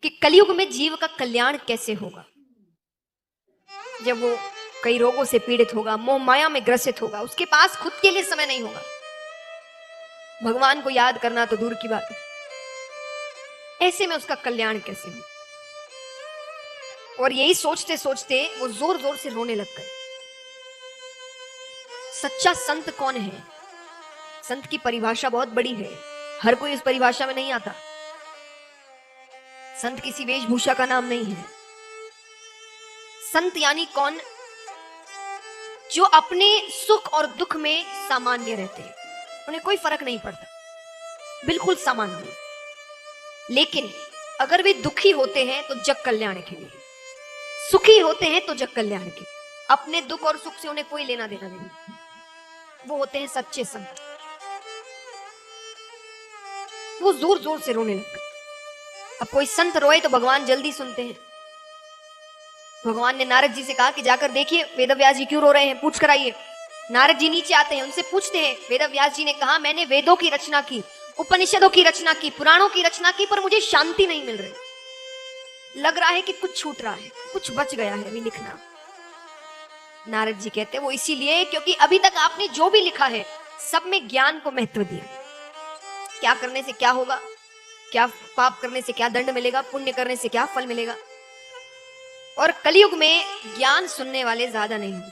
कि कलयुग में जीव का कल्याण कैसे होगा। जब वो कई रोगों से पीड़ित होगा, मोह माया में ग्रसित होगा, उसके पास खुद के लिए समय नहीं होगा, भगवान को याद करना तो दूर की बात है। ऐसे में उसका कल्याण कैसे हो। और यही सोचते सोचते वो जोर जोर से रोने लग गए। सच्चा संत कौन है? संत की परिभाषा बहुत बड़ी है, हर कोई इस परिभाषा में नहीं आता। संत किसी वेशभूषा का नाम नहीं है। संत यानी कौन? जो अपने सुख और दुख में सामान्य रहते हैं, उन्हें कोई फर्क नहीं पड़ता, बिल्कुल सामान्य। लेकिन अगर वे दुखी होते हैं तो जग कल्याण के लिए, सुखी होते हैं तो जग कल्याण के लिए, अपने दुख और सुख से उन्हें कोई लेना देना नहीं। वो होते हैं सच्चे संत। वो जोर जोर से रोने लग गए। अब कोई संत रोए तो भगवान जल्दी सुनते हैं। भगवान ने नारद जी से कहा कि जाकर देखिए वेदव्यास जी क्यों रो रहे हैं, पूछ कर आइए। नारद जी नीचे आते हैं, उनसे पूछते हैं। वेदव्यास जी ने कहा मैंने वेदों की रचना की, उपनिषदों की रचना की, पुराणों की रचना की, पर मुझे शांति नहीं मिल रही। लग रहा है कि कुछ छूट रहा है, कुछ बच गया है अभी लिखना। नारद जी कहते वो इसीलिए क्योंकि अभी तक आपने जो भी लिखा है सब में ज्ञान को महत्व दिया। क्या करने से क्या होगा, क्या पाप करने से क्या दंड मिलेगा, पुण्य करने से क्या फल मिलेगा। और कलयुग में ज्ञान सुनने वाले ज्यादा नहीं होंगे,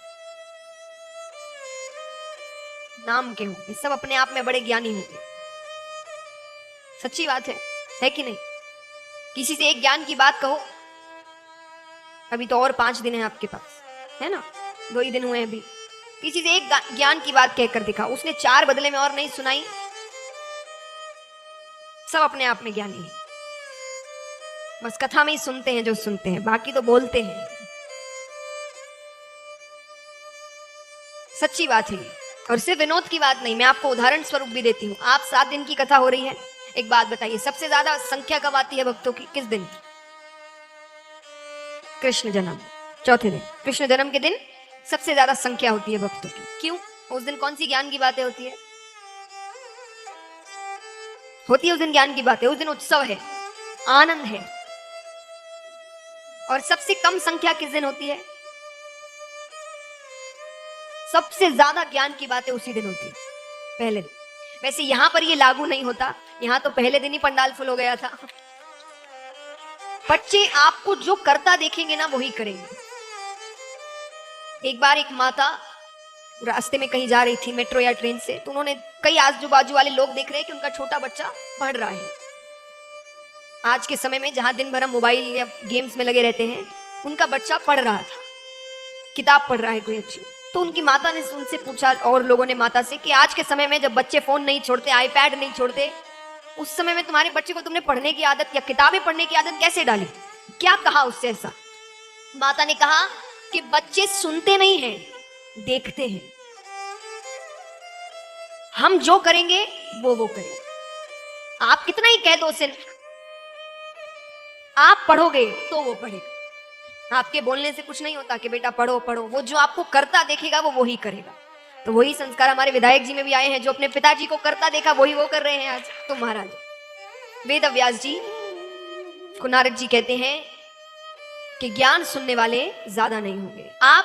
नाम के होंगे, सब अपने आप में बड़े ज्ञानी होंगे। सच्ची बात है कि नहीं? किसी से एक ज्ञान की बात कहो, अभी तो और 5 दिन है आपके पास, है ना, 2 ही दिन हुए हैं अभी। किसी से एक ज्ञान की बात कहकर दिखा, उसने 4 बदले में और नहीं सुनाई, सब अपने आप में ज्ञानी है। बस कथा में ही सुनते हैं जो सुनते हैं, बाकी तो बोलते हैं। सच्ची बात है। और सिर्फ विनोद की बात नहीं, मैं आपको उदाहरण स्वरूप भी देती हूँ। आप 7 दिन की कथा हो रही है, एक बात बताइए, सबसे ज्यादा संख्या कब आती है भक्तों की? किस दिन? कृष्ण जन्म, चौथे दिन, कृष्ण जन्म के दिन सबसे ज्यादा संख्या होती है भक्तों की। क्यों? उस दिन कौन सी ज्ञान की बातें होती है? उस दिन ज्ञान की बातें, उस दिन उत्सव है, आनंद है। और सबसे कम संख्या किस दिन होती है? सबसे ज्यादा ज्ञान की बातें उसी दिन होती है, पहले दिन। वैसे यहां पर ये लागू नहीं होता, यहां तो पहले दिन ही पंडाल फुल हो गया था। बच्चे आपको जो करता देखेंगे ना वही करेंगे। एक बार एक माता रास्ते में कहीं जा रही थी मेट्रो या ट्रेन से, तो उन्होंने कई आजू बाजू वाले लोग देख रहे हैं कि उनका छोटा बच्चा पढ़ रहा है। आज के समय में जहां दिन भर हम मोबाइल या गेम्स में लगे रहते हैं, उनका बच्चा पढ़ रहा था, किताब पढ़ रहा है कोई अच्छी। तो उनकी माता ने उनसे पूछा, और लोगों ने माता से, कि आज के समय में जब बच्चे फोन नहीं छोड़ते, आईपैड नहीं छोड़ते, उस समय में तुम्हारे बच्चे को तुमने पढ़ने की आदत या किताबें पढ़ने की आदत कैसे डाली? क्या कहा उससे ऐसा? माता ने कहा कि बच्चे सुनते नहीं हैं, देखते हैं। हम जो करेंगे वो करेंगे। आप कितना ही कह दो, सिर्फ आप पढ़ोगे तो वो पढ़ेगा। आपके बोलने से कुछ नहीं होता कि बेटा पढ़ो पढ़ो, वो जो आपको करता देखेगा वो वही करेगा। तो वही संस्कार हमारे विधायक जी में भी आए हैं, जो अपने पिताजी को करता देखा वही वो कर रहे हैं आज। तो महाराज वेदव्यास जी को नारद जी कहते हैं कि ज्ञान सुनने वाले ज्यादा नहीं होंगे, आप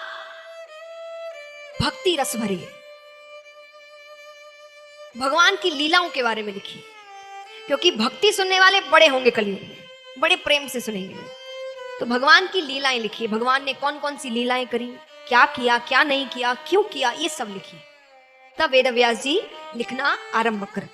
भक्ति रस भरिए, भगवान की लीलाओं के बारे में लिखिए, क्योंकि भक्ति सुनने वाले बड़े होंगे कलयुग में, बड़े प्रेम से सुनेंगे। तो भगवान की लीलाएं लिखिए, भगवान ने कौन कौन सी लीलाएं करी, क्या किया क्या नहीं किया, क्यों किया, ये सब लिखिए। तब वेदव्यास जी लिखना आरंभ कर